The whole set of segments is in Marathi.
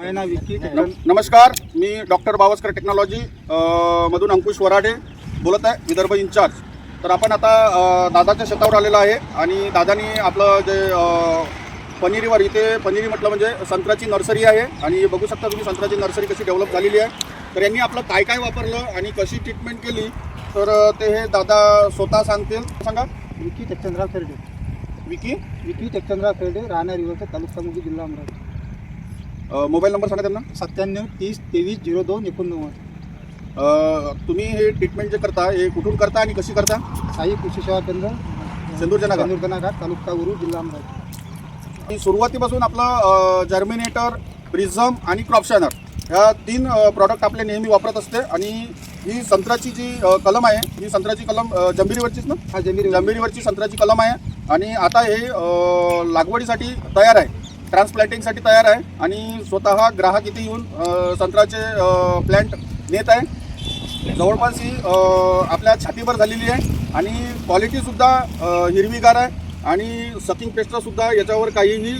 माझे नाव विक्की नमस्कार, मी डॉक्टर बावस्कर टेक्नॉलॉजी मधून अंकुश वराडे बोलत आहे, विदर्भ इंचार्ज. तर आपण आता दादाच्या शेतावर आलेलो आहे आणि दादानी आपलं जे पनीरीवर इथे पनीरी म्हटलं म्हणजे संत्र्याची नर्सरी आहे आणि बघू शकता तुम्ही संत्र्याची नर्सरी कशी डेव्हलप झालेली आहे. तर यांनी आपलं काय काय वापरलं आणि कशी ट्रीटमेंट केली तर ते हे दादा स्वतः सांगतील. सांगा. विक्की टेकचंद्रराव खेरडे. विक्की टेकचंद्रराव खेरडे, राहणार रिवरचा, तालुका मुगी, जिल्हा अमरावती. मोबाईल नंबर सांगा त्यांना. 97 30 23 02 89. तुम्ही हे ट्रीटमेंट जे करता हे कुठून करता आणि कशी करता? साई कृषी सेवा केंद्र, सेंदूरजना घाट, तालुका गुरु, जिल्हा अमरावती. सुरुवातीपासून आपलं जर्मिनेटर, प्रिझम आणि क्रॉप शायनर ह्या 3 प्रॉडक्ट आपले नेहमी वापरत असते. आणि ही संत्र्याची जी कलम आहे ही संत्र्याची कलम जंबिरीवरचीच ना? हा, जंबिरीवरची संत्र्याची कलम आहे आणि आता हे लागवडीसाठी तयार आहे, ट्रान्सप्लांटिंगसाठी तयार आहे आणि स्वतः ग्राहक इथे येऊन संत्र्याचे प्लॅन्ट नेत आहे. जवळपास ही आपल्या छातीवर झालेली आहे आणि क्वालिटीसुद्धा हिरवीगार आहे आणि सकिंग पेस्टसुद्धा याच्यावर काहीही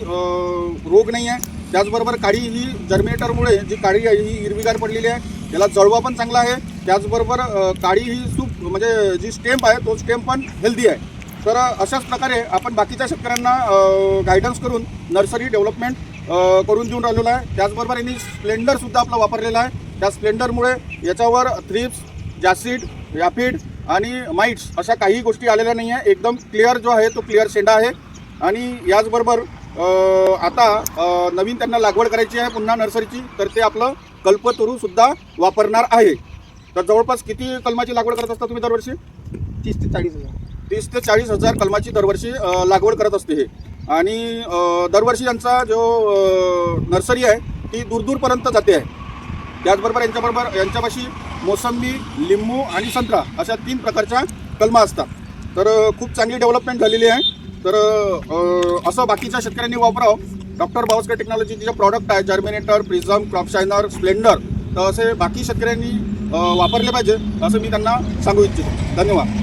रोग नाही आहे. त्याचबरोबर काळी ही जर्मिनेटरमुळे जी काळी आहे ही हिरवीगार पडलेली आहे, याला जळवा पण चांगला आहे. त्याचबरोबर काळी ही सूप म्हणजे जी स्टेम्प आहे तो स्टेम्प पण हेल्दी आहे. तर अशाच प्रकारे आपण बाकीच्या शेतकऱ्यांना गायडन्स करून नर्सरी डेव्हलपमेंट करून देऊन राहिलेलं आहे. त्याचबरोबर यांनी स्प्लेंडरसुद्धा आपला वापरलेला आहे. त्या स्प्लेंडरमुळे याच्यावर थ्रिप्स, जॅसिड, रॅपिड आणि माइट्स अशा काही गोष्टी आलेल्या नाही आहे. एकदम क्लिअर जो आहे तो क्लिअर शेंडा आहे. आणि याचबरोबर आता नवीन त्यांना लागवड करायची आहे पुन्हा नर्सरीची, तर ते आपलं कल्पतरूसुद्धा वापरणार आहे. तर जवळपास किती कलमाची लागवड करत असता तुम्ही दरवर्षी? 30 ते 40 हजार. 30 ते 40 हजार कलमाची दरवर्षी लागवड करत असते हे. आणि दरवर्षी यांचा जो नर्सरी आहे ती दूरदूरपर्यंत जाते आहे. त्याचबरोबर यांच्यापाशी मोसंबी, लिंबू आणि संत्रा अशा 3 प्रकारच्या कलमा असतात. तर खूप चांगली डेव्हलपमेंट झालेली आहे. तर असं बाकीच्या शेतकऱ्यांनी वापरावं. डॉक्टर बावस्कर टेक्नॉलॉजीचे जे प्रॉडक्ट आहे germinator, prism, crop shiner, Splendor, तर असे बाकी शेतकऱ्यांनी वापरले पाहिजे असं मी त्यांना सांगू इच्छितो. धन्यवाद.